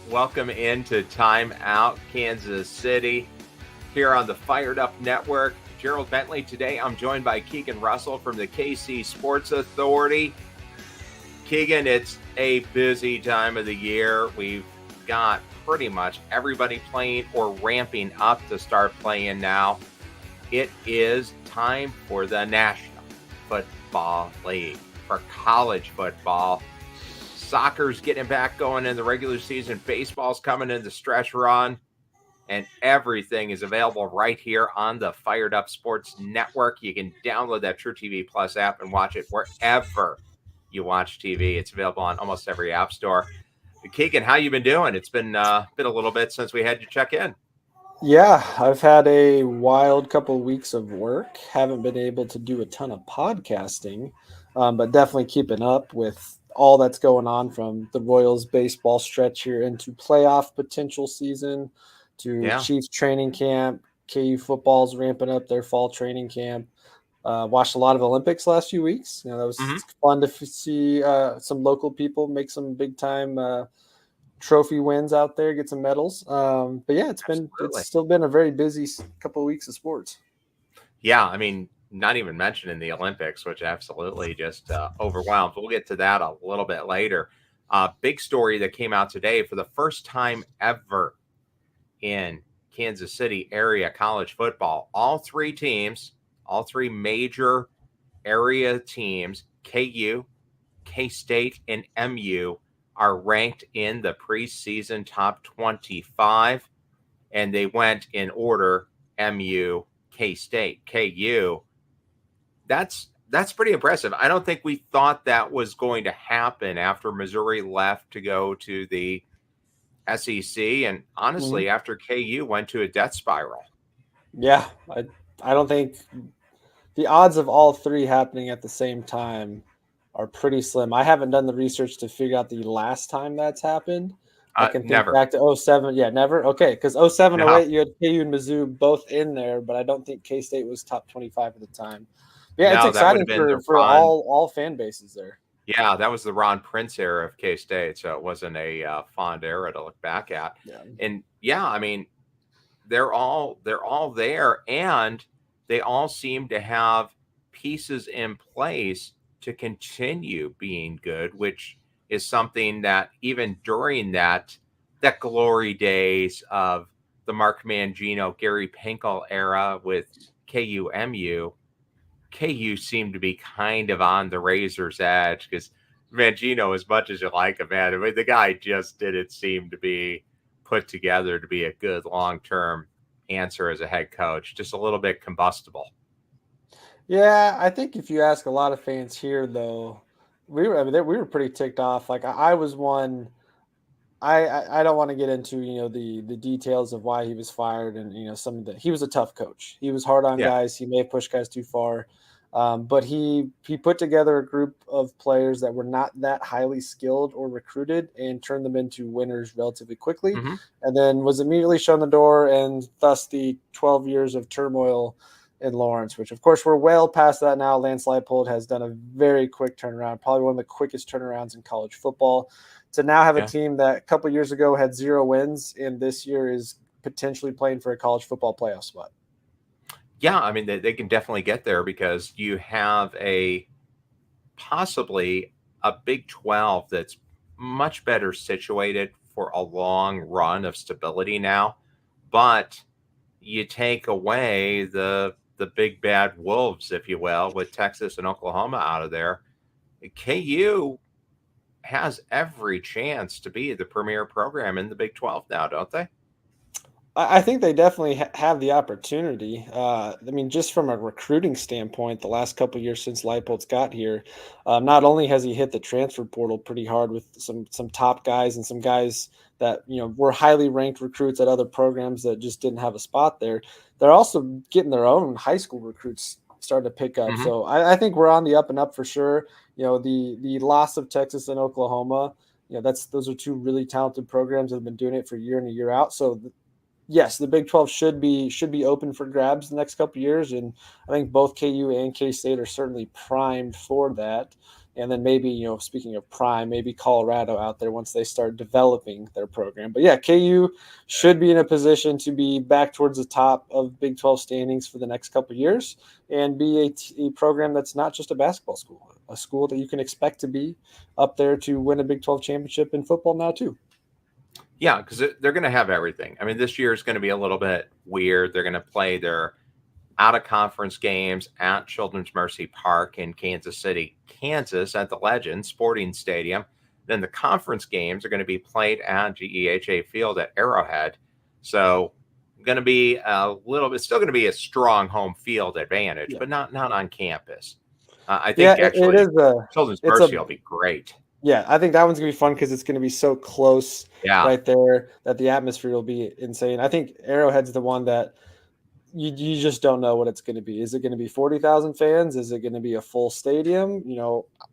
Welcome into TimeOut Kansas City here on the Fired Up Network. Gerald Bentley. Today I'm joined by Keegan Russell from the KC Sports Authority. Keegan, it's a busy time of the year. We've got pretty much everybody playing or ramping up to start playing now. It is time for the National Football League, for college football. Soccer's getting back going in the regular season. Baseball's coming in the stretch run. And everything is available right here on the Fired Up Sports Network. You can download that True TV Plus app and watch it wherever you watch TV. It's available on almost every app store. Keegan, how you been doing? It's been a little bit since we had you check in. Yeah, I've had a wild couple of weeks of work. Haven't been able to do a ton of podcasting, but definitely keeping up with all that's going on, from the Royals baseball stretch here into playoff potential season to Chiefs training camp. KU football's ramping up their fall training camp. Watched a lot of Olympics last few weeks. That was fun to see some local people make some big time trophy wins out there, get some medals. But yeah, it's still been a very busy couple of weeks of sports. Yeah, I mean, not even mentioning the Olympics, which absolutely just overwhelmed. We'll get to that a little bit later. Big story that came out today: for the first time ever in Kansas City area college football, all three major area teams, KU, K-State, and MU, are ranked in the preseason top 25, and they went in order: MU, K-State, KU. That's pretty impressive. I don't think we thought that was going to happen after Missouri left to go to the SEC, and honestly, after KU went to a death spiral. Yeah, I don't think the odds of all three happening at the same time are pretty slim. I haven't done the research to figure out the last time that's happened. I can think back to 2007. Yeah, never. Okay, because 2007, 2008, you had KU and Mizzou both in there, but I don't think K-State was top 25 at the time. Yeah, it's exciting for all fan bases there. Yeah, that was the Ron Prince era of K-State, so it wasn't a fond era to look back at. Yeah. And yeah, I mean, they're all there, and they all seem to have pieces in place to continue being good, which is something that even during that glory days of the Mark Mangino, Gary Pinkel era with KU seemed to be kind of on the razor's edge, because Mangino, as much as you like him, man, I mean, the guy just didn't seem to be put together to be a good long-term answer as a head coach. Just a little bit combustible. Yeah, I think if you ask a lot of fans here, though, we were pretty ticked off. Like I was one. I don't want to get into the details of why he was fired, and he was a tough coach. He was hard on guys. He may have pushed guys too far, but he put together a group of players that were not that highly skilled or recruited and turned them into winners relatively quickly, and then was immediately shown the door, and thus the 12 years of turmoil in Lawrence, which of course we're well past that now. Lance Leipold has done a very quick turnaround, probably one of the quickest turnarounds in college football. To now have a team that a couple of years ago had 0 wins and this year is potentially playing for a college football playoff spot. Yeah, I mean, they can definitely get there, because you have possibly a Big 12 that's much better situated for a long run of stability now. But you take away the big bad wolves, if you will, with Texas and Oklahoma out of there. KU has every chance to be the premier program in the Big 12 now, don't they? I think they definitely have the opportunity. I mean, just from a recruiting standpoint, the last couple of years since Leipold's got here, not only has he hit the transfer portal pretty hard with some top guys and some guys that were highly ranked recruits at other programs that just didn't have a spot there, they're also getting their own high school recruits starting to pick up. So I think we're on the up and up for sure. The loss of Texas and Oklahoma, those are two really talented programs that have been doing it for year in and year out. So yes, the Big 12 should be open for grabs the next couple of years, and I think both KU and K-State are certainly primed for that. and then maybe, speaking of prime, maybe Colorado out there once they start developing their program. But yeah, KU should be in a position to be back towards the top of Big 12 standings for the next couple of years and be a program that's not just a basketball school, a school that you can expect to be up there to win a Big 12 championship in football now too. Yeah, because they're going to have everything. I mean, this year is going to be a little bit weird. They're going to play their out-of-conference games at Children's Mercy Park in Kansas City, Kansas, at the Legends Sporting Stadium. Then the conference games are going to be played at GEHA Field at Arrowhead. So going to be a little bit, still going to be a strong home field advantage, but not on campus. I think actually it is Children's Mercy will be great. Yeah, I think that one's gonna be fun because it's gonna be so close right there that the atmosphere will be insane. I think Arrowhead's the one that you just don't know what it's going to be. Is it going to be 40,000 fans? Is it going to be a full stadium?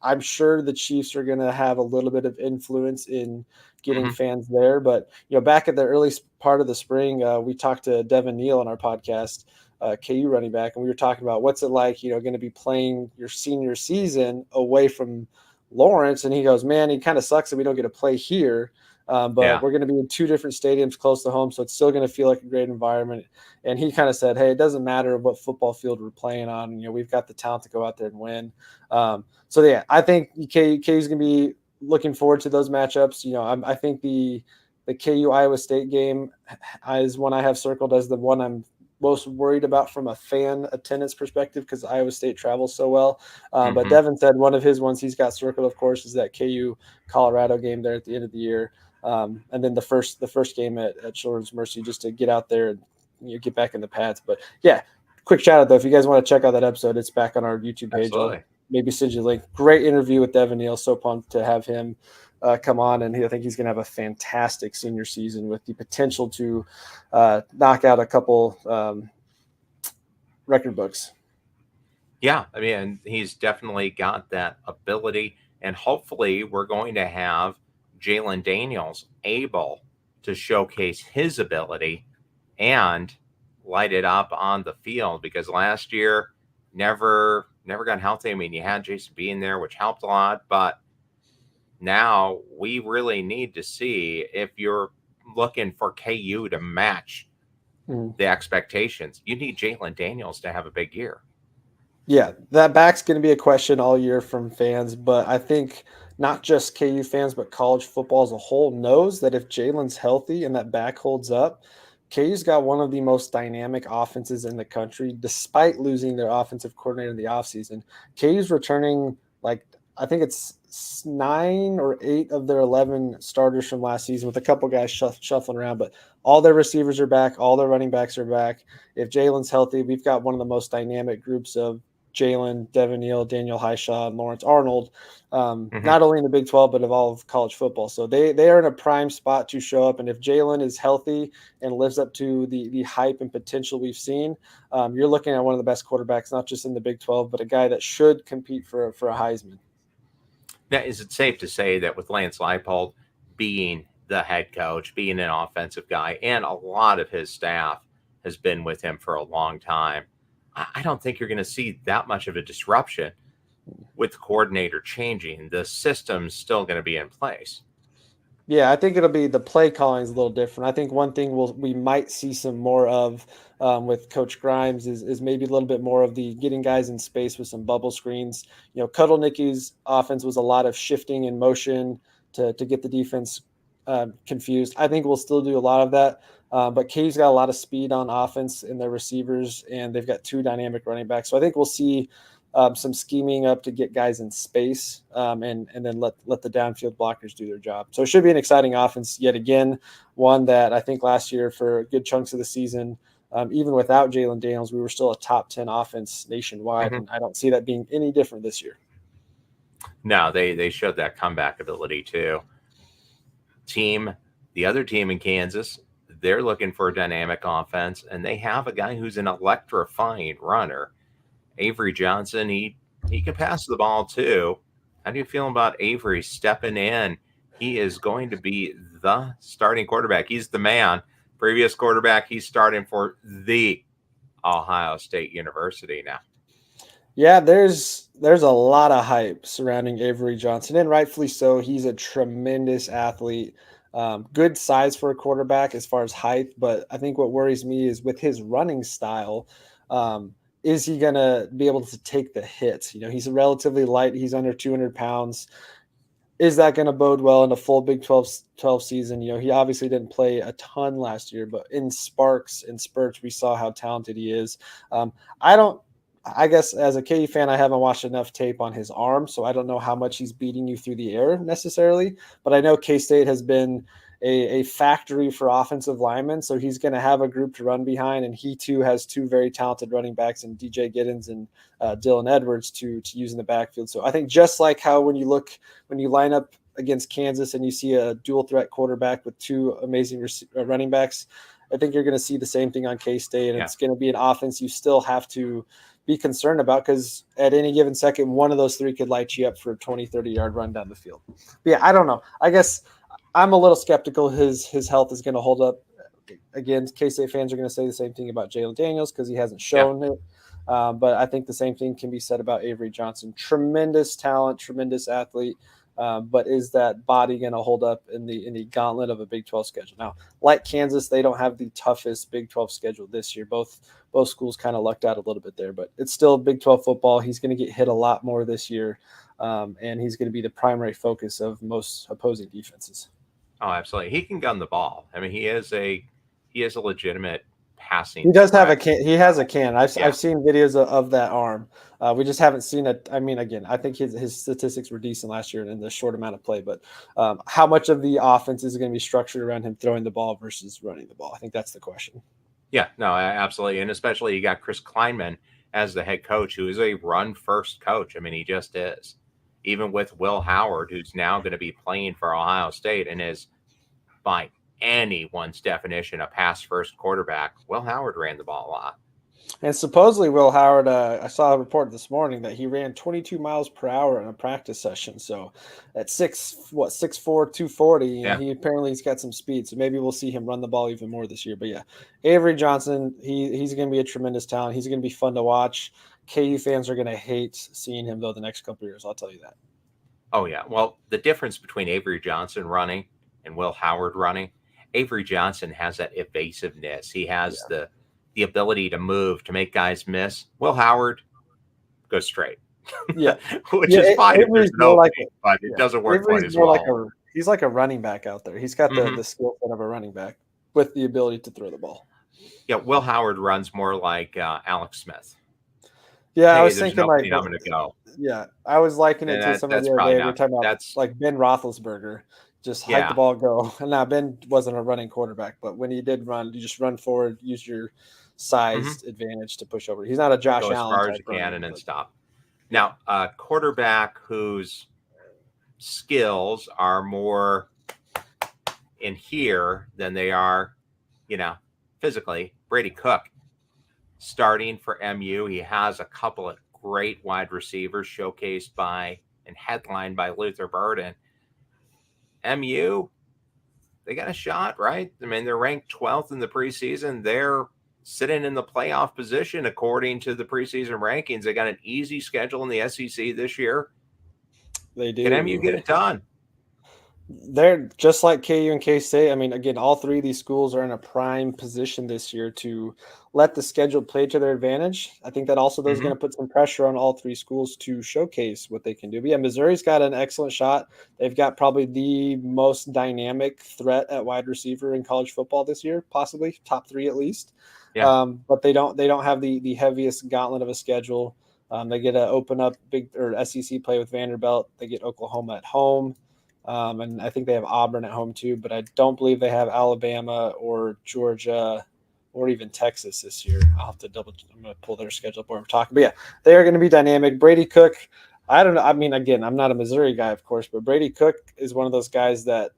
I'm sure the Chiefs are going to have a little bit of influence in getting fans there. But, back at the early part of the spring, we talked to Devin Neal on our podcast, KU running back, and we were talking about what's it like, going to be playing your senior season away from Lawrence. And he goes, man, it kind of sucks that we don't get to play here. But we're going to be in two different stadiums close to home, so it's still going to feel like a great environment. And he kind of said, hey, it doesn't matter what football field we're playing on. We've got the talent to go out there and win. So, yeah, I think KU is going to be looking forward to those matchups. I think the KU-Iowa State game is one I have circled as the one I'm most worried about from a fan attendance perspective because Iowa State travels so well. But Devin said one of his ones he's got circled, of course, is that KU-Colorado game there at the end of the year. And then the first game at Children's Mercy, just to get out there and get back in the pads. But yeah, quick shout out though, if you guys want to check out that episode, it's back on our YouTube page. I'll maybe send you a link. Great interview with Devin Neal. So pumped to have him come on, and I think he's going to have a fantastic senior season with the potential to knock out a couple record books. Yeah, I mean, he's definitely got that ability, and hopefully we're going to have Jalen Daniels able to showcase his ability and light it up on the field, because last year never got healthy. I mean, you had Jason being there, which helped a lot, but now we really need to see if you're looking for KU to match the expectations. You need Jalen Daniels to have a big year. Yeah, that back's going to be a question all year from fans, but I think not just KU fans, but college football as a whole knows that if Jalen's healthy and that back holds up, KU's got one of the most dynamic offenses in the country, despite losing their offensive coordinator in the offseason. KU's returning, I think it's 9 or 8 of their 11 starters from last season, with a couple guys shuffling around, but all their receivers are back. All their running backs are back. If Jalen's healthy, we've got one of the most dynamic groups of Jalen, Devin Neal, Daniel Highshaw, and Lawrence Arnold, not only in the Big 12, but of all of college football. So they are in a prime spot to show up. And if Jalen is healthy and lives up to the hype and potential we've seen, you're looking at one of the best quarterbacks, not just in the Big 12, but a guy that should compete for a Heisman. Now, is it safe to say that with Lance Leipold being the head coach, being an offensive guy, and a lot of his staff has been with him for a long time, I don't think you're going to see that much of a disruption with the coordinator changing. The system's still going to be in place. Yeah, I think it'll be the play calling is a little different. I think one thing we might see some more of with Coach Grimes is maybe a little bit more of the getting guys in space with some bubble screens. Cuddle Nicky's offense was a lot of shifting and motion to get the defense confused. I think we'll still do a lot of that. But KU's got a lot of speed on offense in their receivers, and they've got 2 dynamic running backs. So I think we'll see some scheming up to get guys in space and then let the downfield blockers do their job. So it should be an exciting offense yet again, one that I think last year for good chunks of the season, even without Jalen Daniels, we were still a top 10 offense nationwide, and I don't see that being any different this year. No, they showed that comeback ability too. The other team in Kansas, they're looking for a dynamic offense, and they have a guy who's an electrifying runner. Avery Johnson, he can pass the ball too. How do you feel about Avery stepping in? He is going to be the starting quarterback. He's the man. Previous quarterback, he's starting for the Ohio State University now. Yeah, there's a lot of hype surrounding Avery Johnson, and rightfully so. He's a tremendous athlete, good size for a quarterback as far as height. But I think what worries me is with his running style. Is he gonna be able to take the hits? He's relatively light. He's under 200 pounds. Is that going to bode well in a full Big 12 season? He obviously didn't play a ton last year, but in sparks and spurts, we saw how talented he is. Um, I don't, I guess as a KU fan, I haven't watched enough tape on his arm, so I don't know how much he's beating you through the air necessarily. But I know K-State has been a factory for offensive linemen, so he's going to have a group to run behind, and he too has two very talented running backs in DJ Giddens and Dylan Edwards to use in the backfield. So I think just like how when you line up against Kansas and you see a dual threat quarterback with two amazing running backs, I think you're going to see the same thing on K-State. And It's going to be an offense you still have to be concerned about because at any given second, one of those three could light you up for a 20, 30-yard run down the field. But yeah, I don't know. I guess I'm a little skeptical his health is going to hold up. Again, K-State fans are going to say the same thing about Jalen Daniels because he hasn't shown it. But I think the same thing can be said about Avery Johnson. Tremendous talent, tremendous athlete. But is that body going to hold up in the gauntlet of a Big 12 schedule? Now, like Kansas, they don't have the toughest Big 12 schedule this year. Both schools kind of lucked out a little bit there, but it's still Big 12 football. He's going to get hit a lot more this year, and he's going to be the primary focus of most opposing defenses. Oh, absolutely. He can gun the ball. I mean, he is a legitimate passing. He does have a can. He has a can. I've seen videos of that arm. We just haven't seen it. I mean, again, I think his statistics were decent last year in the short amount of play, but how much of the offense is going to be structured around him throwing the ball versus running the ball? I think that's the question. Yeah, no, absolutely. And especially you got Chris Kleinman as the head coach, who is a run first coach. I mean, he just is. Even with Will Howard, who's now going to be playing for Ohio State and is by anyone's definition a pass first quarterback, Will Howard ran the ball a lot. And supposedly Will Howard, I saw a report this morning that he ran 22 miles per hour in a practice session. So at 6'4", 240, he's got some speed. So maybe we'll see him run the ball even more this year. But yeah, Avery Johnson, he's going to be a tremendous talent. He's going to be fun to watch. KU fans are going to hate seeing him though the next couple of years. I'll tell you that. Oh yeah. Well, the difference between Avery Johnson running and Will Howard running, Avery Johnson has that evasiveness. He has the ability to move, to make guys miss. Will Howard goes straight. Yeah. Which is fine if there's no but it doesn't work quite as well. He's like a running back out there. He's got the skill set of a running back with the ability to throw the ball. Yeah, Will Howard runs more like Alex Smith. Yeah, I was thinking like I'm going to go. Yeah, I was liking it to some of the other day. We're talking about like Ben Roethlisberger. Just hike the ball, go. And now Ben wasn't a running quarterback, but when he did run, you just run forward, use your size advantage to push over. He's not a Josh Allen. Go as far as you can and then stop. Now, a quarterback whose skills are more in here than they are, physically, Brady Cook. Starting for MU, he has a couple of great wide receivers showcased by and headlined by Luther Burden. MU, they got a shot, right? I mean, they're ranked 12th in the preseason. They're sitting in the playoff position according to the preseason rankings. They got an easy schedule in the SEC this year. They do. Can MU get it done? They're just like KU and K-State. I mean, again, all three of these schools are in a prime position this year to let the schedule play to their advantage. I think that also is going to put some pressure on all three schools to showcase what they can do. But yeah, Missouri's got an excellent shot. They've got probably the most dynamic threat at wide receiver in college football this year, possibly top three at least. Yeah. But they don't have the heaviest gauntlet of a schedule. They get to open up big or SEC play with Vanderbilt. They get Oklahoma at home. And I think they have Auburn at home too, but I don't believe they have Alabama or Georgia or even Texas this year. I'm going to pull their schedule up while we're talking. But yeah, they are going to be dynamic. Brady Cook, I don't know. I mean, again, I'm not a Missouri guy, of course, but Brady Cook is one of those guys that,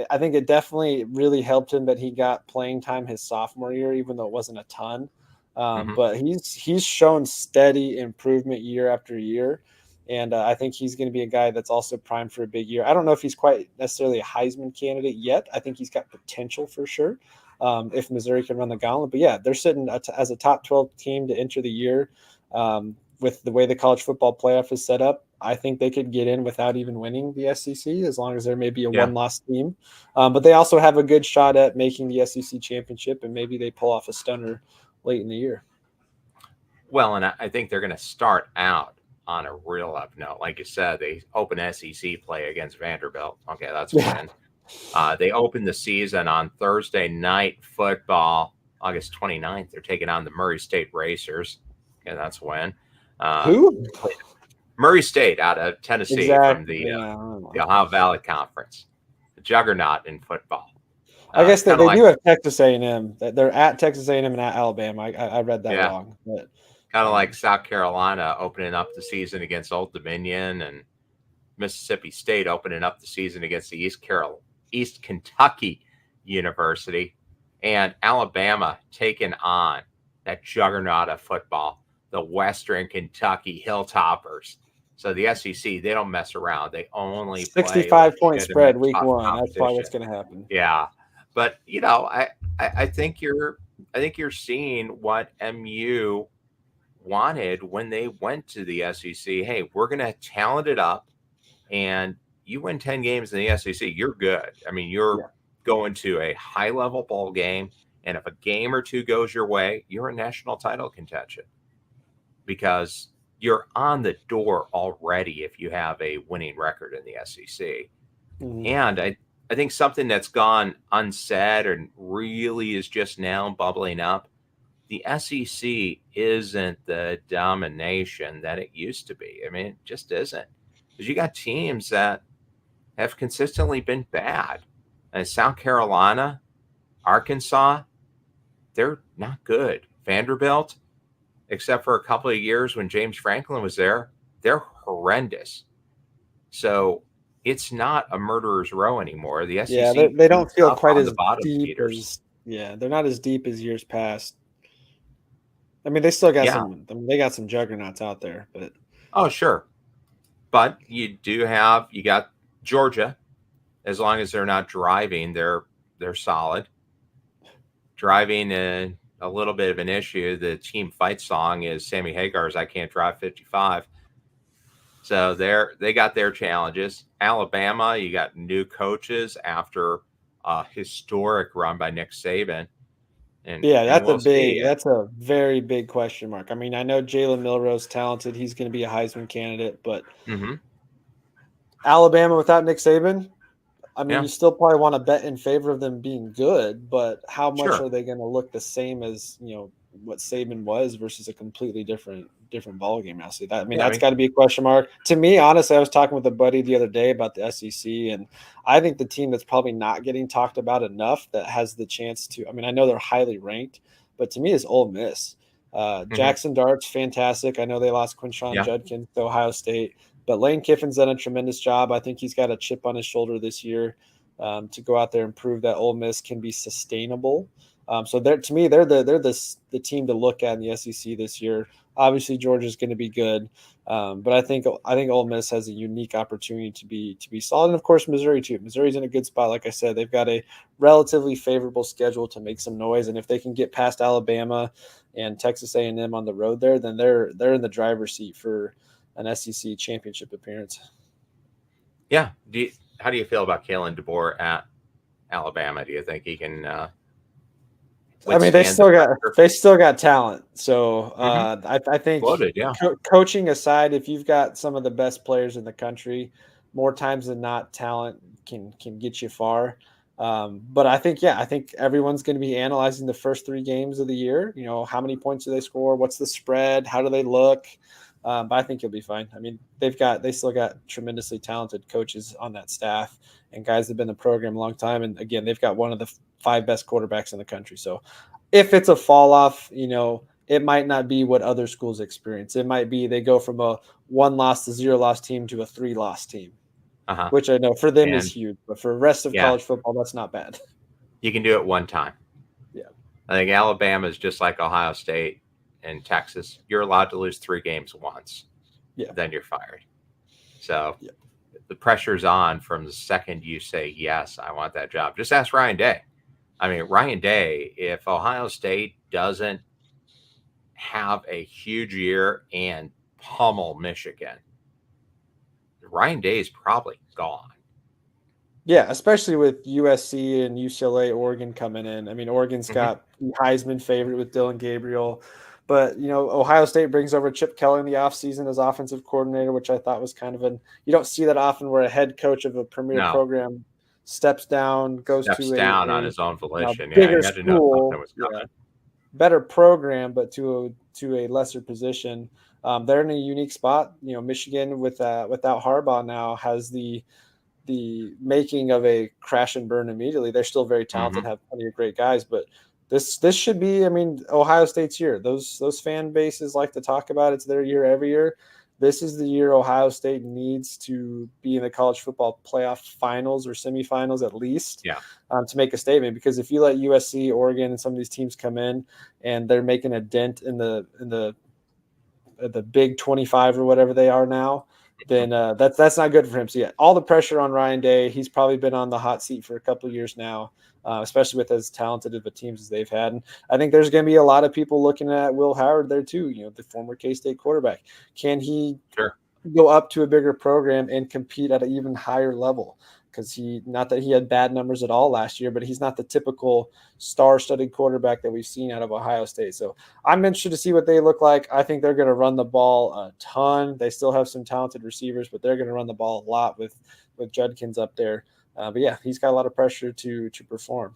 I think it definitely really helped him that he got playing time his sophomore year, even though it wasn't a ton. But he's shown steady improvement year after year. And I think he's going to be a guy that's also primed for a big year. I don't know if he's quite necessarily a Heisman candidate yet. I think he's got potential for sure if Missouri can run the gauntlet. But yeah, they're sitting as a top 12 team to enter the year. with the way the college football playoff is set up, I think they could get in without even winning the SEC, as long as there may be a one-loss team. But they also have a good shot at making the SEC championship, and maybe they pull off a stunner late in the year. Well, and I think they're going to start out on a real up note. Like you said, they open SEC play against Vanderbilt. Okay, that's a win. They open the season on Thursday night football, August 29th. They're taking on the Murray State Racers. Okay, that's a win. Who? Murray State out of Tennessee from the Ohio Valley Conference. The juggernaut in football. I guess they do have Texas A&M. They're at Texas A&M and at Alabama. I read that wrong. But kind of like South Carolina opening up the season against Old Dominion, and Mississippi State opening up the season against the East Kentucky University, and Alabama taking on that juggernaut of football, the Western Kentucky Hilltoppers. So the SEC, they don't mess around. They only 65-point spread week 1. That's probably what's going to happen. Yeah, but I think you're seeing what MU wanted when they went to the SEC. Hey, we're going to talent it up, and you win 10 games in the SEC, you're good. I mean, you're going to a high-level bowl game, and if a game or two goes your way, you're a national title contention because you're on the door already if you have a winning record in the SEC. Mm-hmm. And I think something that's gone unsaid and really is just now bubbling up, the SEC isn't the domination that it used to be. I mean, it just isn't. Because you got teams that have consistently been bad. And South Carolina, Arkansas, they're not good. Vanderbilt, except for a couple of years when James Franklin was there, they're horrendous. So it's not a murderer's row anymore. The SEC, they don't feel quite as deep as they're not as deep as years past. I mean, they still got they got some juggernauts out there, but sure. But you got Georgia. As long as they're not driving, they're solid. Driving a little bit of an issue. The team fight song is Sammy Hagar's "I Can't Drive 55." So they got their challenges. Alabama, you got new coaches after a historic run by Nick Saban. That's a very big question mark. I mean, I know Jalen Milroe's talented. He's going to be a Heisman candidate, but Alabama without Nick Saban, I mean, you still probably want to bet in favor of them being good, but how much are they going to look the same as, what Saban was versus a completely different ballgame now? So that's got to be a question mark. To me, honestly, I was talking with a buddy the other day about the SEC, and I think the team that's probably not getting talked about enough that has the chance to, I mean, I know they're highly ranked, but to me is Ole Miss. Jackson Dart's fantastic. I know they lost Quinshon Judkins to Ohio State, but Lane Kiffin's done a tremendous job. I think he's got a chip on his shoulder this year to go out there and prove that Ole Miss can be sustainable. So they're the team to look at in the SEC this year. Obviously, Georgia's going to be good, but I think Ole Miss has a unique opportunity to be solid, and of course Missouri too. Missouri's in a good spot. Like I said, they've got a relatively favorable schedule to make some noise, and if they can get past Alabama and Texas A&M on the road there, then they're in the driver's seat for an SEC championship appearance. Yeah. How do you feel about Kalen DeBoer at Alabama? Do you think he can? I mean, they still got talent. So I think coaching aside, if you've got some of the best players in the country, more times than not, talent can get you far. But I think everyone's going to be analyzing the first 3 games of the year. How many points do they score? What's the spread? How do they look? But I think you'll be fine. I mean, they still got tremendously talented coaches on that staff and guys that have been in the program a long time. And again, they've got one of the 5 best quarterbacks in the country. So if it's a fall off, it might not be what other schools experience. It might be they go from a 1-loss to 0-loss team to a 3-loss team, which I know for them is huge. But for the rest of college football, that's not bad. You can do it one time. Yeah. I think Alabama is just like Ohio State and Texas. You're allowed to lose 3 games once. Yeah. Then you're fired. So the pressure's on from the second you say, yes, I want that job. Just ask Ryan Day. I mean, Ryan Day, if Ohio State doesn't have a huge year and pummel Michigan. Ryan Day is probably gone. Yeah, especially with USC and UCLA, Oregon coming in. I mean, Oregon's got the Heisman favorite with Dylan Gabriel. But, Ohio State brings over Chip Kelly in the offseason as offensive coordinator, which I thought was kind of you don't see that often where a head coach of a premier program steps down, goes to down on his own volition. Bigger he had to know school, something was coming. Better program, but to a lesser position. They're in a unique spot. Michigan without Harbaugh now has the making of a crash and burn immediately. They're still very talented, have plenty of great guys, but this should be, Ohio State's year. Those fan bases like to talk about it's their year every year. This is the year Ohio State needs to be in the college football playoff finals or semifinals at least to make a statement. Because if you let USC, Oregon, and some of these teams come in and they're making a dent in the Big 25 or whatever they are now, then that's not good for him. So yeah, all the pressure on Ryan Day. He's probably been on the hot seat for a couple of years now, especially with as talented of a teams as they've had. And I think there's going to be a lot of people looking at Will Howard there too. The former K-State quarterback. Can he go up to a bigger program and compete at an even higher level? Because not that he had bad numbers at all last year, but he's not the typical star-studded quarterback that we've seen out of Ohio State. So I'm interested to see what they look like. I think they're going to run the ball a ton. They still have some talented receivers, but they're going to run the ball a lot with Judkins up there. But yeah, he's got a lot of pressure to perform.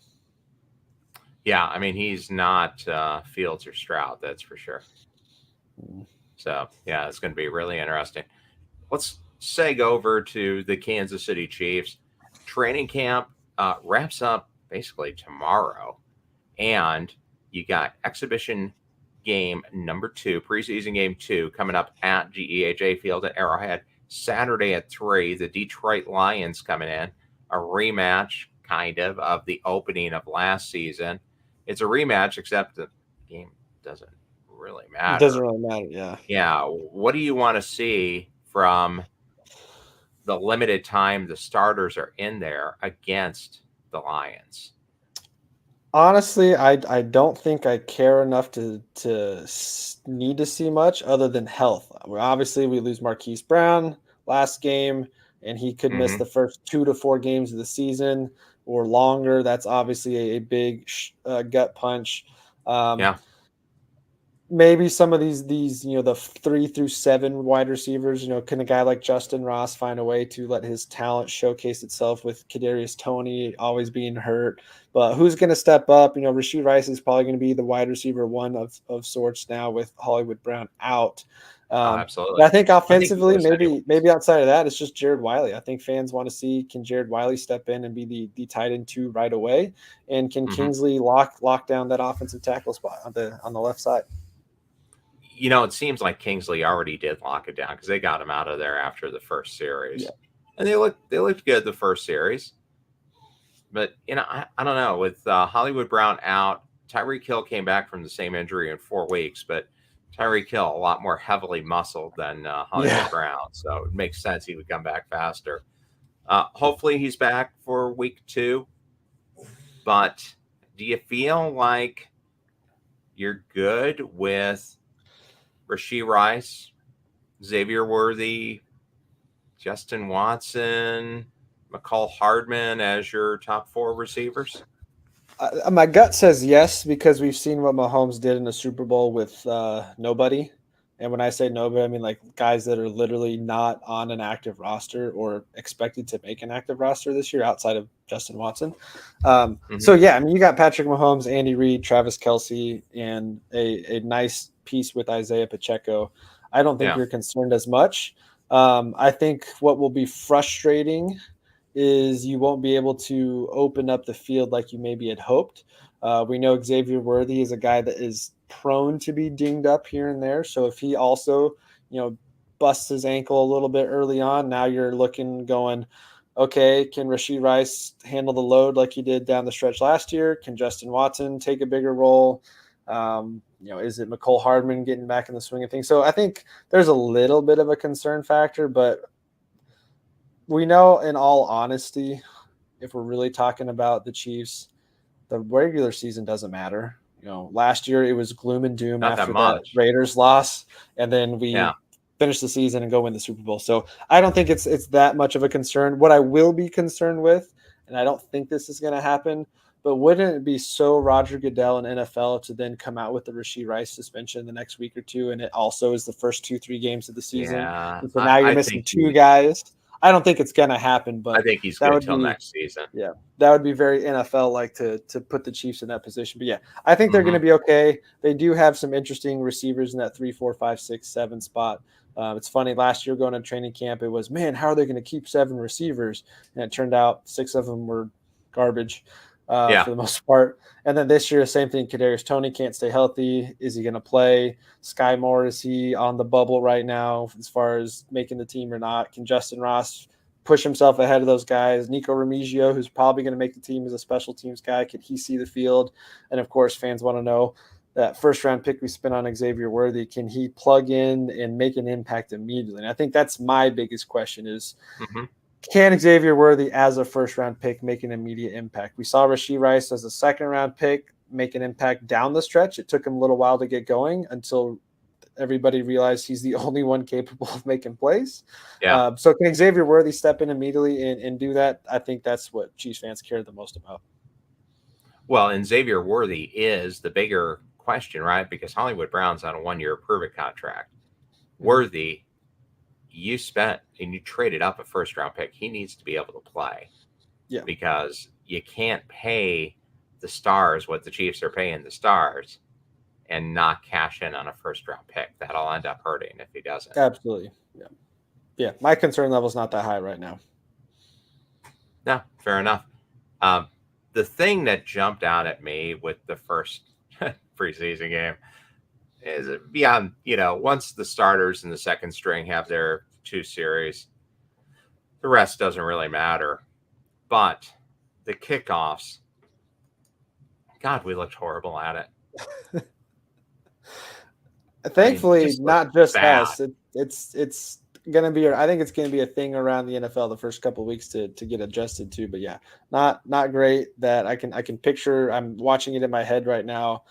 Yeah, he's not Fields or Stroud, that's for sure. So yeah, it's going to be really interesting. Let's seg over to the Kansas City Chiefs. Training camp wraps up basically tomorrow, and you got exhibition game number 2, preseason game 2, coming up at GEHA Field at Arrowhead Saturday at 3. The Detroit Lions coming in, a rematch kind of the opening of last season. It's a rematch, except the game doesn't really matter. It doesn't really matter, yeah. Yeah, what do you want to see from the limited time the starters are in there against the Lions? Honestly, I don't think I care enough to need to see much other than health. Obviously, we lose Marquise Brown last game, and he could miss the first 2 to 4 games of the season or longer. That's obviously a big gut punch. Maybe some of these the 3 through 7 wide receivers, can a guy like Justin Ross find a way to let his talent showcase itself with Kadarius Toney always being hurt? But who's going to step up? Rashee Rice is probably going to be the wide receiver 1 of sorts now with Hollywood Brown out. Absolutely. But I think offensively, maybe outside of that, it's just Jared Wiley. I think fans want to see, can Jared Wiley step in and be the tight end 2 right away, and can Kingsley lock down that offensive tackle spot on the left side? It seems like Kingsley already did lock it down because they got him out of there after the first series, and they looked good the first series. But I don't know, with Hollywood Brown out, Tyreek Hill came back from the same injury in 4 weeks, but Tyreek Hill a lot more heavily muscled than Hollywood Brown, so it makes sense he would come back faster. Hopefully he's back for week 2. But do you feel like you're good with Rashee Rice, Xavier Worthy, Justin Watson, McCall Hardman as your top 4 receivers? My gut says yes, because we've seen what Mahomes did in the Super Bowl with nobody. And when I say nobody, I mean like guys that are literally not on an active roster or expected to make an active roster this year outside of Justin Watson. So, yeah, you got Patrick Mahomes, Andy Reid, Travis Kelce, and a nice piece with Isaiah Pacheco. I don't think you're concerned as much. I think what will be frustrating is you won't be able to open up the field like you maybe had hoped. We know Xavier Worthy is a guy that is prone to be dinged up here and there. So if he also, busts his ankle a little bit early on, now you're going, okay, can Rashee Rice handle the load like he did down the stretch last year? Can Justin Watson take a bigger role? Is it McCole Hardman getting back in the swing of things? So I think there's a little bit of a concern factor, but we know, in all honesty, if we're really talking about the Chiefs, the regular season doesn't matter. Last year it was gloom and doom after that Raiders loss, and then we finish the season and go win the Super Bowl. So I don't think it's that much of a concern. What I will be concerned with, and I don't think this is going to happen, but wouldn't it be so Roger Goodell and NFL to then come out with the Rashee Rice suspension the next week or two, and it also is the first 2-3 games of the season, Yeah, and so now you're missing two guys. I don't think it's going to happen, I but think he's that good would till be next season. yeah, that would be very NFL like to put the Chiefs in that position. But yeah, I think they're Mm-hmm. going to be okay. They do have some interesting receivers in that 3, 4, 5, 6, 7 spot. It's funny, last year going to training camp, it was, man, how are they going to keep 7 receivers? And it turned out 6 of them were garbage for the most part. And then this year, same thing. Kadarius Toney can't stay healthy. Is he going to play? Sky Moore, is he on the bubble right now as far as making the team or not? Can Justin Ross push himself ahead of those guys? Nico Remigio, who's probably going to make the team as a special teams guy, can he see the field? And of course, fans want to know that first round pick we spent on Xavier Worthy, can he plug in and make an impact immediately? And I think that's my biggest question is, can Xavier Worthy as a first round pick make an immediate impact? We saw Rashee Rice as a second round pick make an impact down the stretch. It took him a little while to get going until everybody realized he's the only one capable of making plays. Yeah. So can Xavier Worthy step in immediately and do that? I think that's what Chiefs fans care the most about. Well, and Xavier Worthy is the bigger question, right? Because Hollywood Brown's on a 1-year prove-it contract. Worthy, you spent and you traded up a first-round pick. He needs to be able to play. Yeah. Because you can't pay the stars what the Chiefs are paying the stars and not cash in on a first-round pick. That'll end up hurting if he doesn't. Absolutely. Yeah. Yeah. My concern level is not that high right now. No, fair enough. The thing that jumped out at me with the first preseason game is beyond, once the starters and the second string have their 2 series, the rest doesn't really matter. But the kickoffs, God, we looked horrible at it. Thankfully, not just bad. us. It's gonna be. I think it's gonna be a thing around the NFL the first couple of weeks to get adjusted to. But yeah, not great. That I can picture. I'm watching it in my head right now.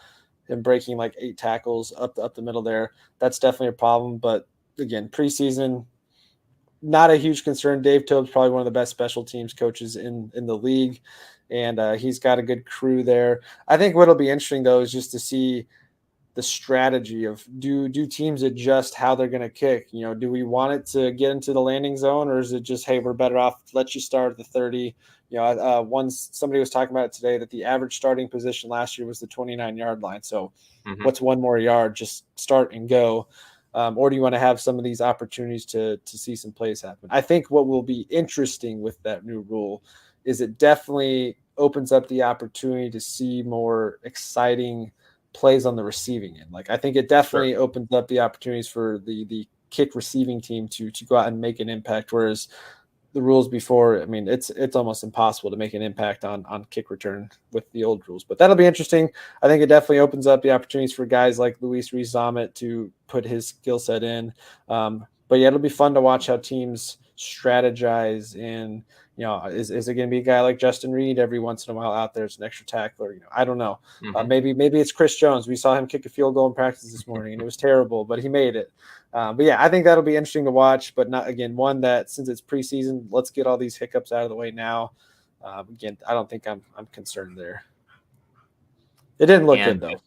Him breaking like 8 tackles up the middle there. That's definitely a problem. But again, preseason, not a huge concern. Dave Toub's probably one of the best special teams coaches in the league, and he's got a good crew there. I think what'll be interesting though is just to see the strategy of do teams adjust how they're going to kick? Do we want it to get into the landing zone, or is it just, hey, we're better off, let you start at the 30? Once somebody was talking about it today that the average starting position last year was the 29-yard line. So what's one more yard? Just start and go. Or do you want to have some of these opportunities to see some plays happen? I think what will be interesting with that new rule is it definitely opens up the opportunity to see more exciting plays on the receiving end. Like, I think it definitely opens up the opportunities for the kick receiving team to go out and make an impact. Whereas the rules before, I mean, it's almost impossible to make an impact on kick return with the old rules. But that'll be interesting. I think it definitely opens up the opportunities for guys like Luis Rees-Zammit to put his skill set in. But yeah, it'll be fun to watch how teams strategize in. Is it going to be a guy like Justin Reed every once in a while out there as an extra tackler? I don't know. Maybe it's Chris Jones. We saw him kick a field goal in practice this morning, and it was terrible, but he made it. But yeah, I think that'll be interesting to watch. But not again one that, since it's preseason, let's get all these hiccups out of the way now. Again, I don't think I'm concerned there. It didn't look good though.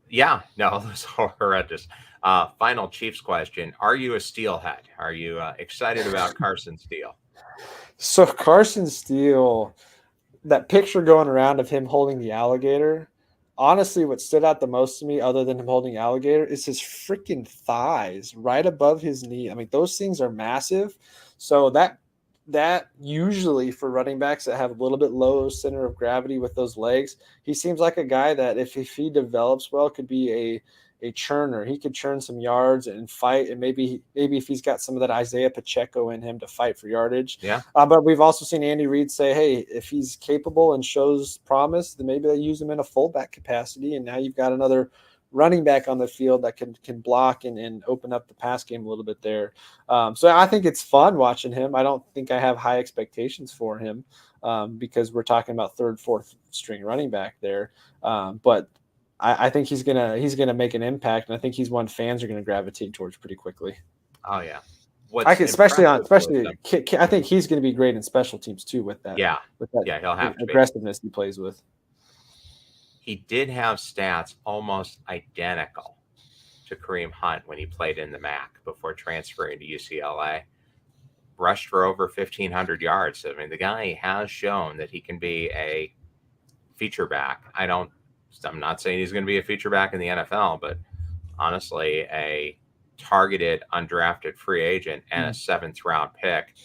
Yeah, no, it was horrendous. Final Chiefs question: are you a Steelhead? Are you excited about Carson Steele? So Carson Steele, that picture going around of him holding the alligator, honestly, what stood out the most to me, other than him holding the alligator, is his freaking thighs right above his knee. I mean, those things are massive. So that usually for running backs that have a little bit low center of gravity with those legs, he seems like a guy that if he develops well could be a churner. He could churn some yards and fight, and maybe if he's got some of that Isaiah Pacheco in him to fight for yardage. Yeah. But we've also seen Andy Reid say, hey, if he's capable and shows promise, then maybe they use him in a fullback capacity, and now you've got another running back on the field that can block and open up the pass game a little bit there. So I think it's fun watching him. I don't think I have high expectations for him because we're talking about 3rd, 4th string running back there. But I think he's gonna make an impact, and I think he's one fans are gonna gravitate towards pretty quickly. Oh yeah. I What's can, especially impressive with them? I think he's going to be great in special teams too Yeah, with that yeah, he'll have to be. aggressiveness he plays with. He did have stats almost identical to Kareem Hunt when he played in the MAC before transferring to UCLA. Rushed for over 1,500 yards. I mean, the guy has shown that he can be a feature back. I'm not saying he's going to be a feature back in the NFL, but honestly, a targeted undrafted free agent and a seventh round pick,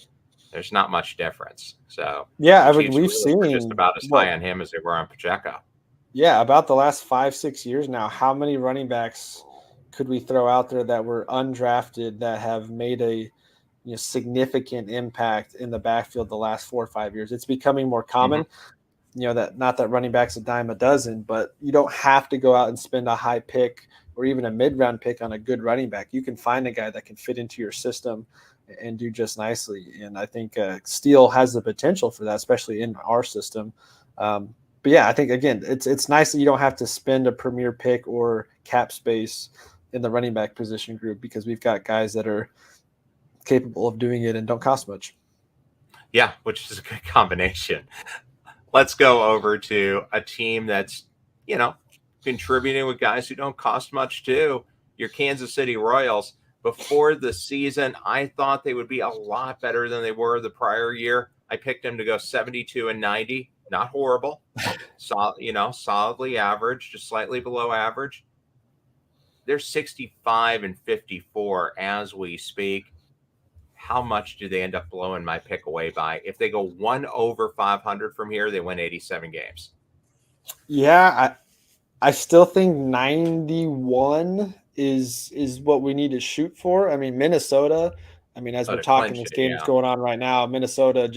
there's not much difference. So Yeah, the I mean, Chiefs we've really were just seen about as high on him as they were on Pacheco. Yeah, about the last 5-6 years now. How many running backs could we throw out there that were undrafted that have made a significant impact in the backfield the last 4 or 5 years? It's becoming more Mm-hmm. common. That not that running backs a dime a dozen, but you don't have to go out and spend a high pick or even a mid-round pick on a good running back. You can find a guy that can fit into your system and do just nicely. And I think Steele has the potential for that, especially in our system. But yeah, I think again, it's nice that you don't have to spend a premier pick or cap space in the running back position group because we've got guys that are capable of doing it and don't cost much. Yeah, which is a good combination. Let's go over to a team that's, contributing with guys who don't cost much too. Your Kansas City Royals. Before the season, I thought they would be a lot better than they were the prior year. I picked them to go 72-90. Not horrible. Solidly average, just slightly below average. They're 65-54 as we speak. How much do they end up blowing my pick away by? If they go 1 over 500 from here, they win 87 games. Yeah, I still think 91 is what we need to shoot for. I mean, Minnesota, as Oh, we're to talking, clinch this it, game's yeah. going on right now. Minnesota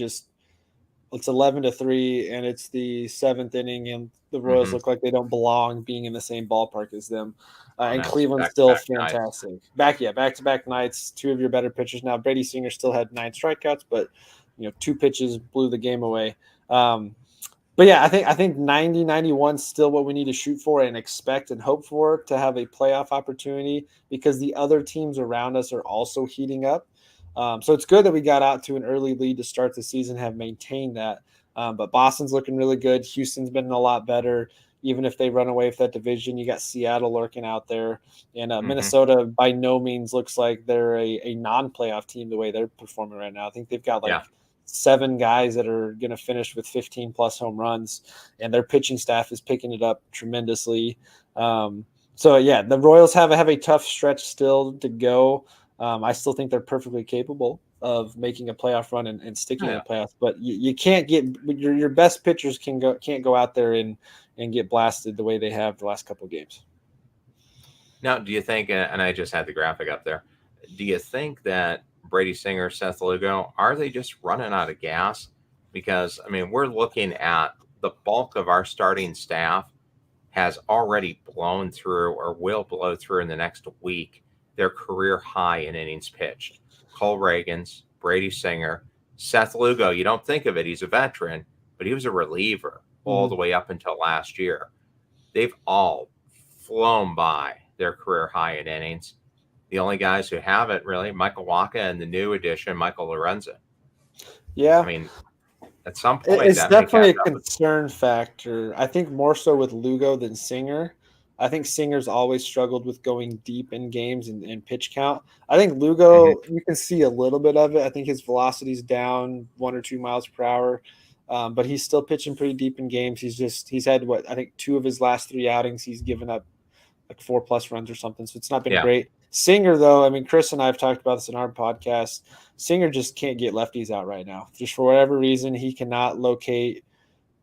it's 11-3 and it's the seventh inning and the Royals Mm-hmm. look like they don't belong being in the same ballpark as them. Oh, And no, it's Cleveland's still back-to-back nights. fantastic. Back-to-back nights, two of your better pitchers. Now Brady Singer still had 9 strikeouts, but two pitches blew the game away. But yeah, I think 90, 91 is still what we need to shoot for and expect and hope for to have a playoff opportunity because the other teams around us are also heating up. So it's good that we got out to an early lead to start the season, have maintained that. But Boston's looking really good. Houston's been a lot better. Even if they run away with that division, you got Seattle lurking out there. And Minnesota by no means looks like they're a non-playoff team the way they're performing right now. I think they've got 7 guys that are going to finish with 15 plus home runs, and their pitching staff is picking it up tremendously. So yeah, the Royals have a tough stretch still to go. I still think they're perfectly capable of making a playoff run and sticking in the playoffs, but you can't get your best pitchers can't go out there and get blasted the way they have the last couple of games. Now, do you think, and I just had the graphic up there, do you think that Brady Singer, Seth Lugo, are they just running out of gas? Because, we're looking at the bulk of our starting staff has already blown through or will blow through in the next week their career high in innings pitched. Cole Reagans, Brady Singer, Seth Lugo, you don't think of it, he's a veteran, but he was a reliever all the way up until last year. They've all flown by their career high in innings. The only guys who haven't really, Michael Wacha and the new addition, Michael Lorenzen. Yeah. At some point, it's that definitely may a concern factor. I think more so with Lugo than Singer. I think Singer's always struggled with going deep in games and pitch count. I think Lugo, you can see a little bit of it. I think his velocity's down 1 or 2 miles per hour, but he's still pitching pretty deep in games. He's had I think 2 of his last 3 outings he's given up like 4+ runs or something. So it's not been great. Singer, though, Chris and I have talked about this in our podcast. Singer just can't get lefties out right now. Just for whatever reason, he cannot locate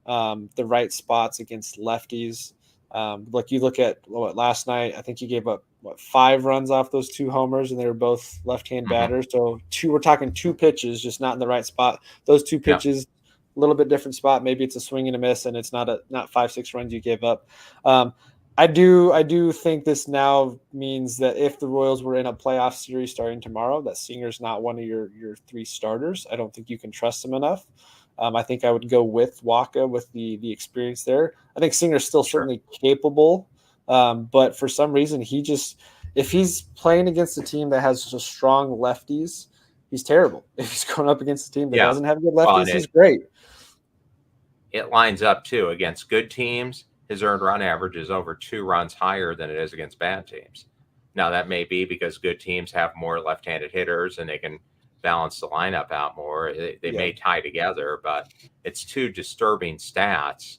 the right spots against lefties. Like you look at last night, I think he gave up 5 runs off those 2 homers, and they were both left-hand batters. So we're talking 2 pitches, just not in the right spot. Those 2 pitches, a little bit different spot. Maybe it's a swing and a miss, and it's not 5-6 runs you gave up. I do think this now means that if the Royals were in a playoff series starting tomorrow, that Singer's not one of your 3 starters. I don't think you can trust him enough. I think I would go with Wacha with the experience there. I think Singer's still certainly capable, but for some reason if he's playing against a team that has just strong lefties, he's terrible. If he's going up against a team that Yeah. doesn't have good Well, lefties, and he's great. it lines up too against good teams. His earned run average is over 2 runs higher than it is against bad teams. Now that may be because good teams have more left-handed hitters and they can balance the lineup out more. They may tie together, but it's 2 disturbing stats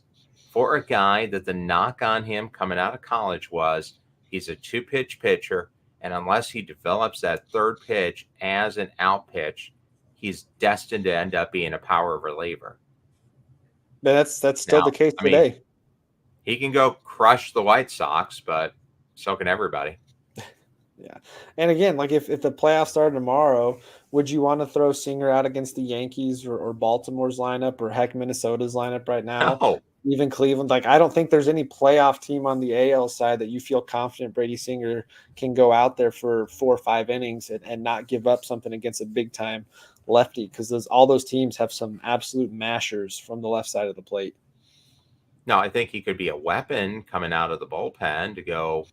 for a guy that the knock on him coming out of college was he's a 2-pitch pitcher, and unless he develops that third pitch as an out pitch, he's destined to end up being a power reliever. But that's still the case today. He can go crush the White Sox, but so can everybody. Yeah. And again, like if the playoffs started tomorrow, would you want to throw Singer out against the Yankees or Baltimore's lineup or heck Minnesota's lineup right now? No. Even Cleveland? Like, I don't think there's any playoff team on the AL side that you feel confident Brady Singer can go out there for 4 or 5 innings and not give up something against a big time lefty, because all those teams have some absolute mashers from the left side of the plate. No, I think he could be a weapon coming out of the bullpen to go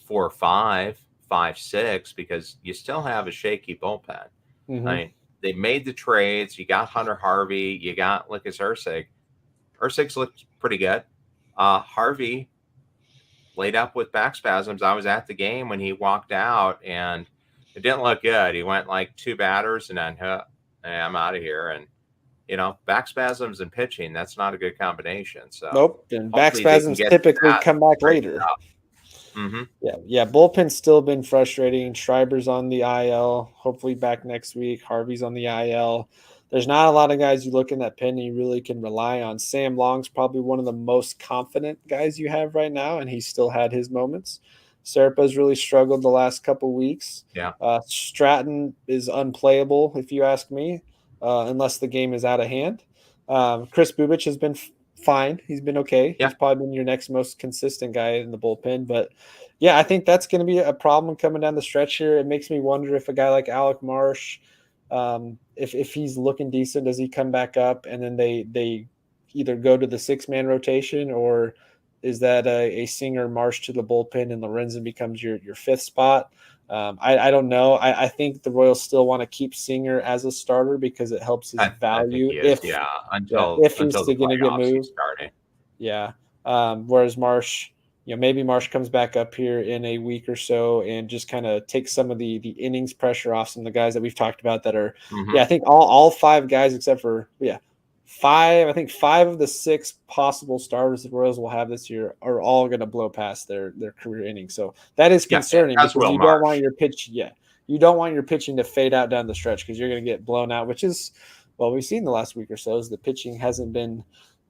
4 or 5, 5, 6, because you still have a shaky bullpen. Mm-hmm. I mean, they made the trades. You got Hunter Harvey. You got Lucas Ursig. Ursig's looked pretty good. Harvey laid up with back spasms. I was at the game when he walked out, and it didn't look good. He went like 2 batters, and then, hey, I'm out of here. And, back spasms and pitching, that's not a good combination. So nope. And back spasms typically come back later. Mm-hmm. Yeah. Bullpen's still been frustrating. Schreiber's on the IL, hopefully back next week. Harvey's on the IL. There's not a lot of guys you look in that pen and you really can rely on. Sam Long's probably one of the most confident guys you have right now, and he's still had his moments. Serpa's really struggled the last couple weeks. Yeah. Stratton is unplayable, if you ask me, unless the game is out of hand. Chris Bubich has been fine. He's been okay. Yeah. He's probably been your next most consistent guy in the bullpen. But, yeah, I think that's going to be a problem coming down the stretch here. It makes me wonder if a guy like Alec Marsh, if he's looking decent, does he come back up and then they either go to the 6-man rotation, or is that a Singer Marsh to the bullpen and Lorenzen becomes your 5th spot? I don't know. I think the Royals still want to keep Singer as a starter because it helps his value if he's going to get moved. Yeah. Whereas Marsh, maybe Marsh comes back up here in a week or so and just kind of takes some of the innings pressure off some of the guys that we've talked about that are, I think all 5 guys except for, 5. I think 5 of the 6 possible starters the Royals will have this year are all going to blow past their career innings. So that is concerning because you don't want your pitch. Yeah, you don't want your pitching to fade out down the stretch because you're going to get blown out. Which is, well, we've seen the last week or so is the pitching hasn't been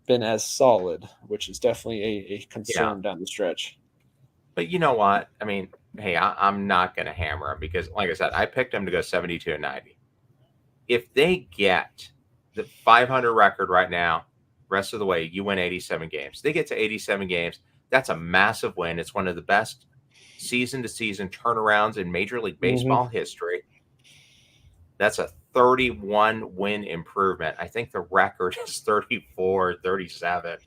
as solid, which is definitely a concern down the stretch. But you know what? I mean, hey, I'm not going to hammer him because, like I said, I picked him to go 72-90. If they get the 500 record right now, rest of the way, you win 87 games. They get to 87 games. That's a massive win. It's one of the best season-to-season turnarounds in Major League Baseball history. That's a 31-win improvement. I think the record is 34, 37.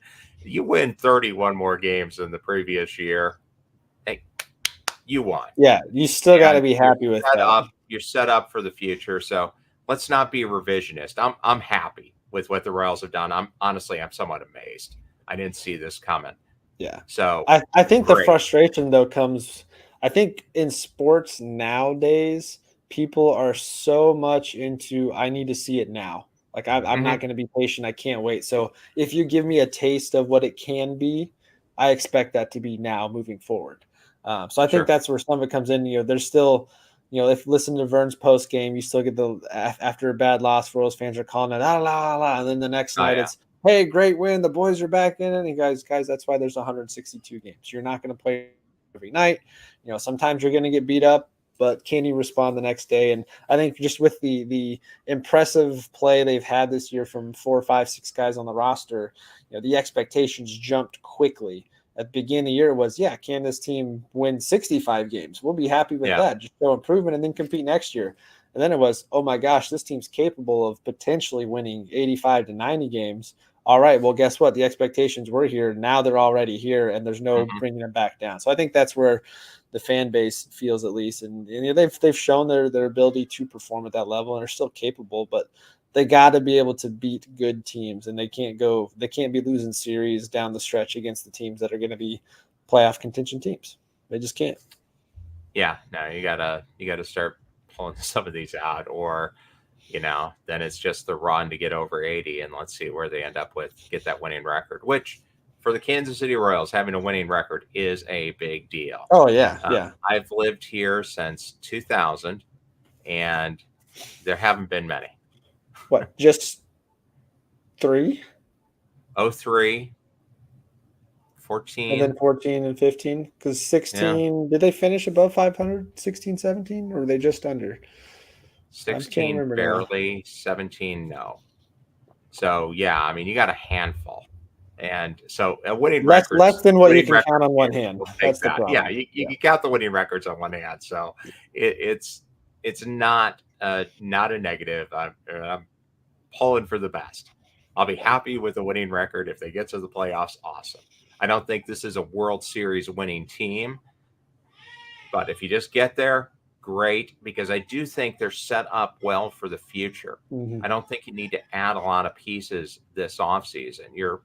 You win 31 more games than the previous year. Hey, you won. Yeah, you still got to be happy with that. You're set up for the future. So let's not be revisionist. I'm happy with what the Royals have done. I'm somewhat amazed. I didn't see this coming. Yeah. So I think the frustration though comes, I think in sports nowadays, people are so much into, I need to see it now. Like I'm not going to be patient. I can't wait. So if you give me a taste of what it can be, I expect that to be now moving forward. So I think that's where some of it comes in. There's still, if you listen to Vern's post game, you still get after a bad loss, Royals fans are calling it and then the next night it's, hey, great win, the boys are back in it. And guys, that's why there's 162 games. You're not going to play every night. Sometimes you're going to get beat up, but can you respond the next day? And I think just with the impressive play they've had this year from 4, 5, 6 guys on the roster, the expectations jumped quickly. At the beginning of the year was, can this team win 65 games? We'll be happy with that. Just show improvement and then compete next year. And then it was, oh my gosh, this team's capable of potentially winning 85 to 90 games. all right, well, guess what? The expectations were here. Now they're already here, and there's no Mhm. bringing them back down. So I think that's where the fan base feels, at least, and they've shown their ability to perform at that level and are still capable, but they got to be able to beat good teams, and they can't be losing series down the stretch against the teams that are going to be playoff contention teams. They just can't. Yeah, no, you gotta start pulling some of these out, or then it's just the run to get over 80, and let's see where they end up with get that winning record. Which for the Kansas City Royals, having a winning record is a big deal. Oh yeah, yeah. I've lived here since 2000, and there haven't been many. What, just three? 03, And then 14, 14 and 15, because yeah, 16, did they finish above 500? 16, 17, or were they just under? I can't 16 remember now. barely, 17 no. So yeah, I mean you got a handful, and so Less than what you winning can count records on one here hand. will take That's the that. Yeah, problem. you Yeah. can count the winning records on one hand. So it's not a negative. I'm pulling for the best. I'll be happy with a winning record if they get to the playoffs. Awesome. I don't think this is a World Series winning team, but if you just get there, great, because I do think they're set up well for the future. Mhm. I don't think you need to add a lot of pieces this offseason. You're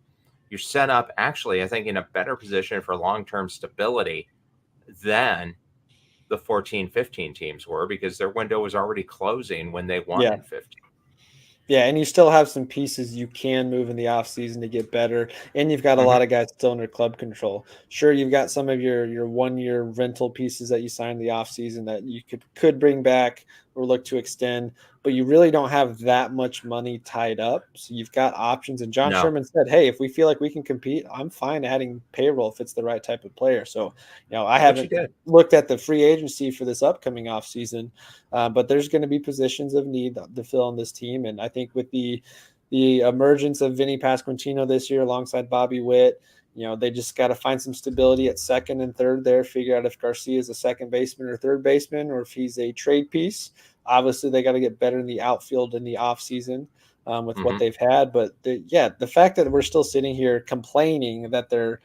set up actually, I think, in a better position for long-term stability than the 14-15 teams were, because their window was already closing when they won Yeah. in 15. Yeah, and you still have some pieces you can move in the offseason to get better, and you've got a Mhm. lot of guys still under club control. Sure, you've got some of your 1-year rental pieces that you signed in the offseason that you could bring back or look to extend, but you really don't have that much money tied up. So you've got options. And John No, Sherman said, "Hey, if we feel like we can compete, I'm fine adding payroll if it's the right type of player." So, I which he haven't did. looked at the free agency for this upcoming offseason, but there's going to be positions of need to fill on this team, and I think with the emergence of Vinny Pasquantino this year alongside Bobby Witt, they just got to find some stability at second and third there. Figure out if Garcia is a second baseman or third baseman, or if he's a trade piece. Obviously, they got to get better in the outfield in the offseason with what Mhm. they've had. But the fact that we're still sitting here complaining that they're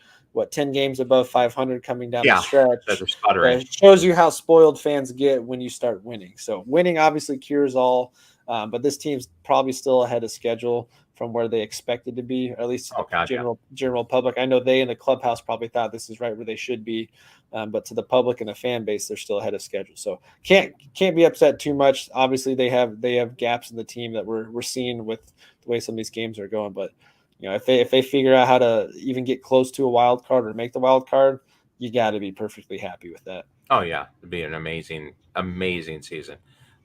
10 games above 500 coming down the Yeah, that stretch they're sputtering. shows you how spoiled fans get when you start winning. So winning obviously cures all, but this team's probably still ahead of schedule from where they expected to be, or at least to Oh the God, yeah. general public. I know they in the clubhouse probably thought this is right where they should be, but to the public and the fan base, they're still ahead of schedule. So can't be upset too much. Obviously, they have gaps in the team that we're seeing with the way some of these games are going, but. If they figure out how to even get close to a wild card or make the wild card, you got to be perfectly happy with that. Oh yeah, it'd be an amazing, amazing season.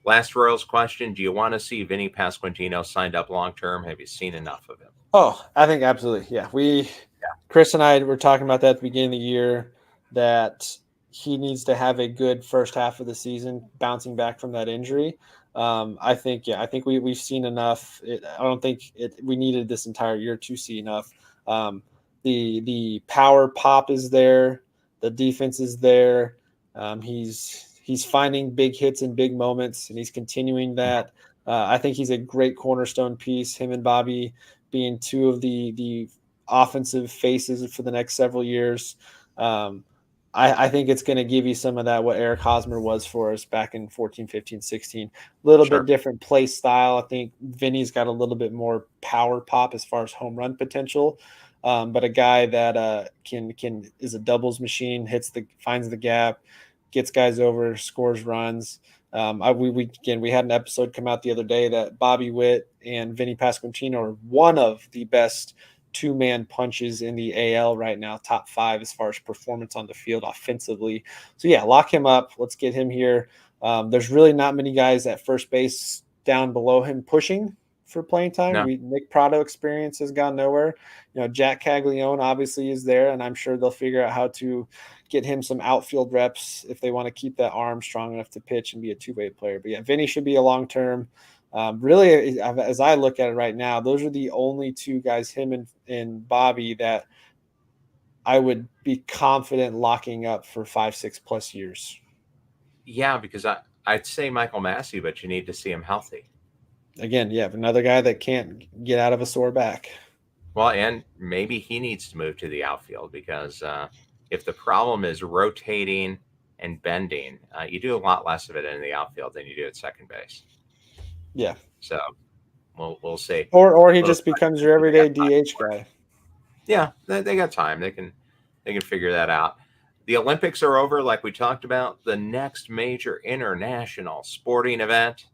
Last Royals question: do you want to see Vinny Pasquantino signed up long term? Have you seen enough of him? Oh, I think absolutely. Yeah. Chris and I were talking about that at the beginning of the year, that he needs to have a good first half of the season bouncing back from that injury. I think we've seen enough. I don't think we needed this entire year to see enough. Um, the power pop is there. The defense is there. He's finding big hits in big moments, and he's continuing that. I think he's a great cornerstone piece. Him and Bobby being two of the offensive faces for the next several years. Um, I think it's going to give you some of that, what Eric Hosmer was for us back in 14, 15, 16. A little bit Sure. different play style. I think Vinny's got a little bit more power pop as far as home run potential. But a guy that can is a doubles machine, finds the gap, gets guys over, scores runs. We had an episode come out the other day that Bobby Witt and Vinny Pasquantino are one of the best two-man punches in the AL right now, top 5 as far as performance on the field offensively. So yeah, lock him up. Let's get him here. There's really not many guys at first base down below him pushing for playing time. No. Nick Prado experience has gone nowhere. Jack Caglione obviously is there, and I'm sure they'll figure out how to get him some outfield reps if they want to keep that arm strong enough to pitch and be a two-way player. But yeah, Vinny should be a long-term. Really, as I look at it right now, those are the only two guys, him and Bobby, that I would be confident locking up for 5, 6+ years. Yeah, because I'd say Michael Massey, but you need to see him healthy. Again, yeah, another guy that can't get out of a sore back. Well, and maybe he needs to move to the outfield because if the problem is rotating and bending, you do a lot less of it in the outfield than you do at second base. Yeah. So we'll see. Or he Both just sides, becomes your they got everyday time DH for it. guy. Yeah, they got time. They can figure that out. The Olympics are over, like we talked about. The next major international sporting event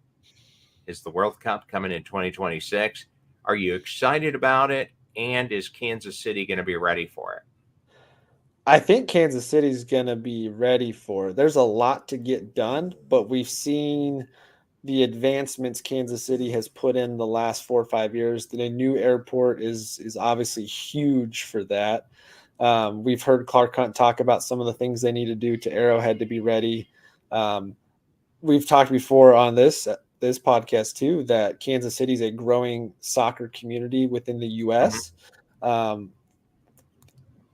is the World Cup coming in 2026. Are you excited about it? And is Kansas City going to be ready for it? I think Kansas City's going to be ready for it. There's a lot to get done, but we've seen the advancements Kansas City has put in the last 4 or 5 years. The new airport is obviously huge for that. We've heard Clark Hunt talk about some of the things they need to do to Arrowhead to be ready. We've talked before on this podcast too that Kansas City is a growing soccer community within the U.S.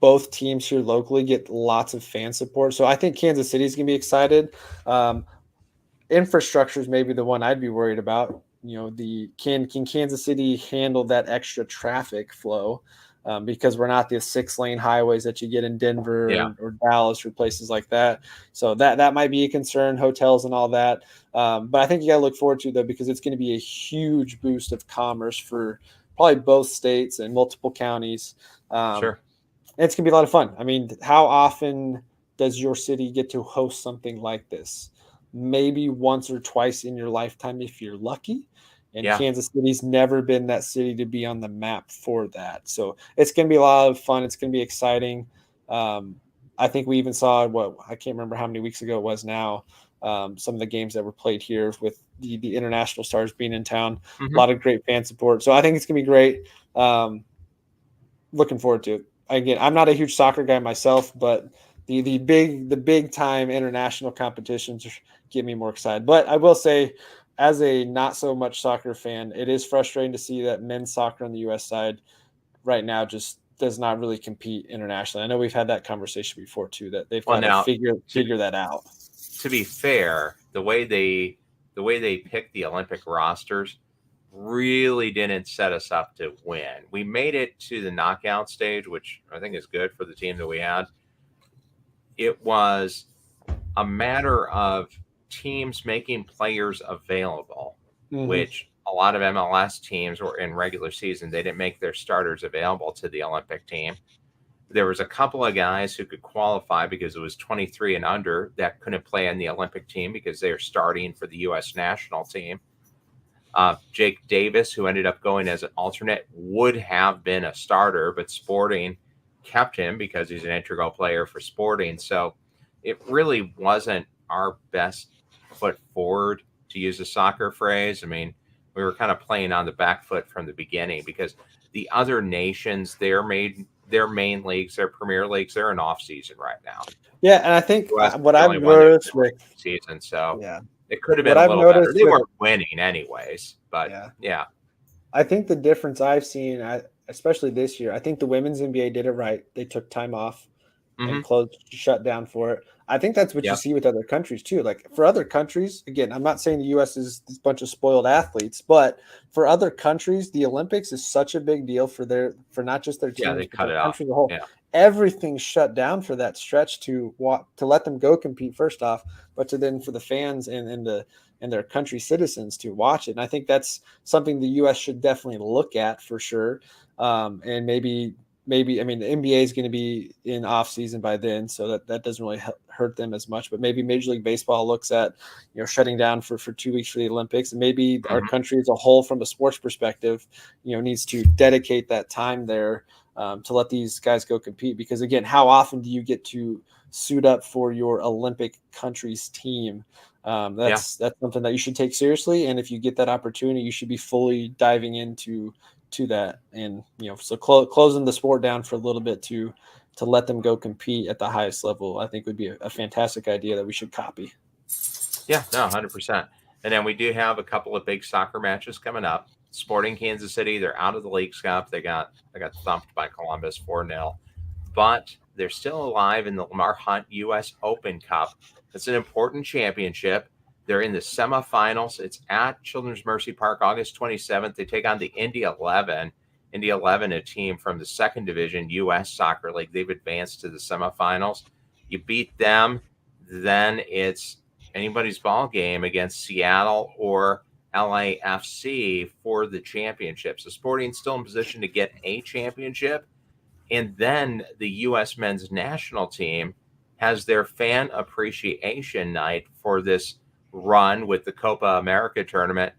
Both teams here locally get lots of fan support, so I think Kansas City is going to be excited. Infrastructure is maybe the one I'd be worried about. Can Kansas City handle that extra traffic flow? Because we're not the 6-lane highways that you get in Denver or Dallas or places like that. So that might be a concern, hotels and all that. But I think you got to look forward to, though, because it's going to be a huge boost of commerce for probably both states and multiple counties. Sure. It's going to be a lot of fun. I mean, how often does your city get to host something like this? Maybe once or twice in your lifetime if you're lucky. And Kansas City's never been that city to be on the map for that. So it's going to be a lot of fun. It's going to be exciting. I think we even saw I can't remember how many weeks ago it was now. Some of the games that were played here with the international stars being in town. Mm-hmm. A lot of great fan support. So I think it's going to be great. Looking forward to it. Again, I'm not a huge soccer guy myself, but the big time international competitions get me more excited. But I will say, as a not so much soccer fan, it is frustrating to see that men's soccer on the U.S. side right now just does not really compete internationally. I know we've had that conversation before too, that they've got to figure that out. To be fair, the way they picked the Olympic rosters really didn't set us up to win. We made it to the knockout stage, which I think is good for the team that we had. It was a matter of teams making players available, which a lot of MLS teams were in regular season. They didn't make their starters available to the Olympic team. There was a couple of guys who could qualify because it was 23 and under that couldn't play on the Olympic team because they are starting for the U.S. national team. Jake Davis, who ended up going as an alternate, would have been a starter, but Sporting kept him because he's an integral player for Sporting. So it really wasn't our best foot forward, to use a soccer phrase. I mean, we were kind of playing on the back foot from the beginning because the other nations, their main leagues, their premier leagues, they're in off season right now. Yeah, and I think what I've noticed with season, so it could have been a little better. They weren't winning anyways, but yeah. I think the difference I've seen, especially this year, I think the women's NBA did it right. They took time off and shut down for it. I think that's what you see with other countries too. Like for other countries, again, I'm not saying the U.S. is this bunch of spoiled athletes, but for other countries, the Olympics is such a big deal for not just their teams, they but cut their it country off. as a whole. Everything's shut down for that stretch to let them go compete first off, but to then for the fans and their country citizens to watch it. And I think that's something the U.S. should definitely look at for sure. And maybe I mean the NBA is going to be in off season by then, so that doesn't really hurt them as much. But maybe Major League Baseball looks at shutting down for 2 weeks for the Olympics, and maybe our country as a whole, from a sports perspective, needs to dedicate that time there to let these guys go compete. Because again, how often do you get to suit up for your Olympic country's team? That's something that you should take seriously, and if you get that opportunity, you should be fully diving into that. And so closing the sport down for a little bit to let them go compete at the highest level, I think would be a fantastic idea that we should copy. Yeah, no, 100%. And then we do have a couple of big soccer matches coming up. Sporting Kansas City, they're out of the Leagues Cup. They got thumped by Columbus 4-0, but they're still alive in the Lamar Hunt U.S. Open Cup. It's an important championship. They're in the semifinals. It's at Children's Mercy Park, August 27th. They take on the Indy 11. Indy 11, a team from the second division U.S. Soccer League. They've advanced to the semifinals. You beat them, then it's anybody's ball game against Seattle or LAFC for the championship. So Sporting's still in position to get a championship. And then the U.S. men's national team has their fan appreciation night for this run with the Copa America tournament.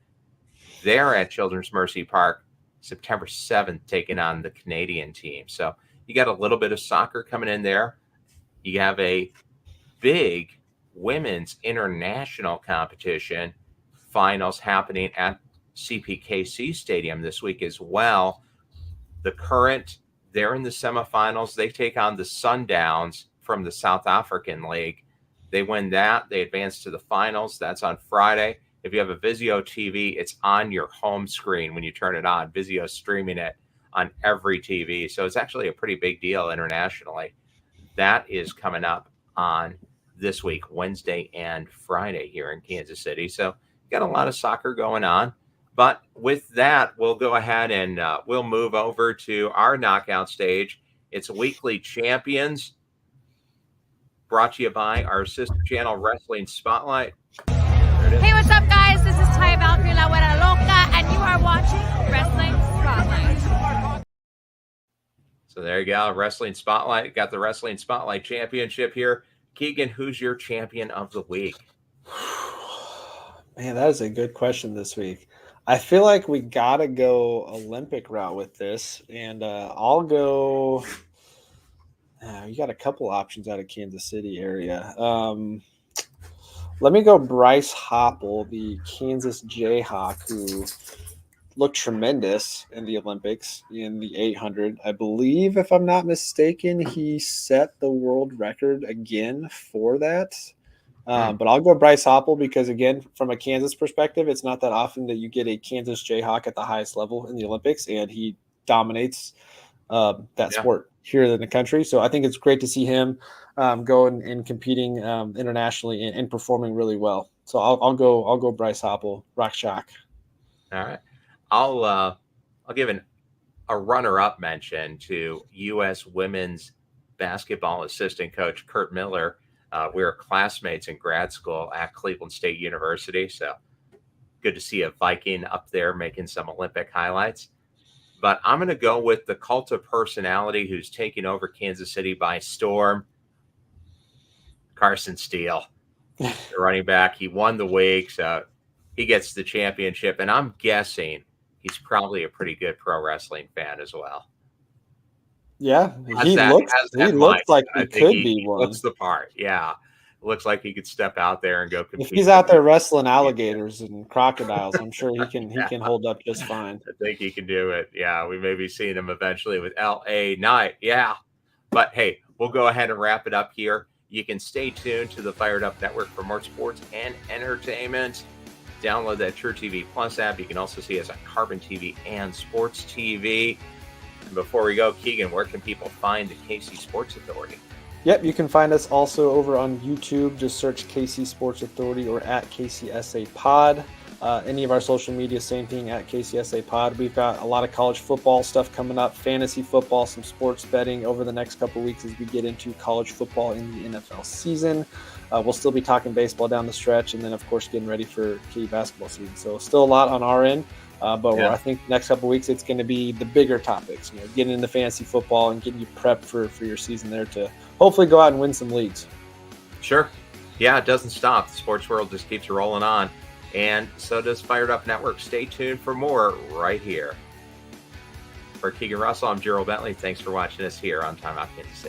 They're at Children's Mercy Park September 7th, taking on the Canadian team. So you got a little bit of soccer coming in there. You have a big women's international competition finals happening at CPKC Stadium this week as well. The current, they're in the semifinals. They take on the Sundowns from the South African League. They win that. They advance to the finals. That's on Friday. If you have a Vizio TV, it's on your home screen when you turn it on. Vizio's streaming it on every TV. So it's actually a pretty big deal internationally. That is coming up on this week, Wednesday and Friday here in Kansas City. So you got a lot of soccer going on. But with that, we'll go ahead and we'll move over to our knockout stage. It's Weekly Champions, brought to you by our sister channel, Wrestling Spotlight. Hey, what's up, guys? This is TimeOut KC, and you are watching Wrestling Spotlight. So there you go, Wrestling Spotlight. Got the Wrestling Spotlight Championship here. Keegan, who's your champion of the week? Man, that is a good question this week. I feel like we got to go Olympic route with this, and I'll go you got a couple options out of Kansas City area. Let me go Bryce Hoppel, the Kansas Jayhawk, who looked tremendous in the Olympics in the 800. I believe, if I'm not mistaken, he set the world record again for that. But I'll go Bryce Hoppel because, again, from a Kansas perspective, it's not that often that you get a Kansas Jayhawk at the highest level in the Olympics, and he dominates that sport here in the country. So I think it's great to see him go and competing internationally and performing really well. So I'll go Bryce Hoppel, Rock Shock. All right, I'll give a runner-up mention to U.S. women's basketball assistant coach Kurt Miller. We were classmates in grad school at Cleveland State University, so good to see a Viking up there making some Olympic highlights. But I'm going to go with the cult of personality who's taking over Kansas City by storm, Carson Steele, the running back. He won the week, so he gets the championship. And I'm guessing he's probably a pretty good pro wrestling fan as well. Yeah, he looks like he could be one. Looks the part, yeah. Looks like he could step out there and go compete. If he's out there wrestling alligators and crocodiles, I'm sure he can hold up just fine. I think he can do it. Yeah, we may be seeing him eventually with LA Knight. Yeah. But hey, we'll go ahead and wrap it up here. You can stay tuned to the Fired Up Network for more sports and entertainment. Download that True TV Plus app. You can also see us on Carbon TV and Sports TV. And before we go, Keegan, where can people find the KC Sports Authority? Yep, you can find us also over on YouTube. Just search KC Sports Authority or at KCSA Pod. Any of our social media, same thing, at KCSA Pod. We've got a lot of college football stuff coming up, fantasy football, some sports betting over the next couple of weeks as we get into college football in the NFL season. We'll still be talking baseball down the stretch, and then, of course, getting ready for KU basketball season. So still a lot on our end. I think next couple of weeks it's going to be the bigger topics, getting into fantasy football and getting you prepped for your season there to hopefully go out and win some leagues. Sure. Yeah, it doesn't stop. The sports world just keeps rolling on. And so does Fired Up Network. Stay tuned for more right here. For Keegan Russell, I'm Gerald Bentley. Thanks for watching us here on TimeOut KC.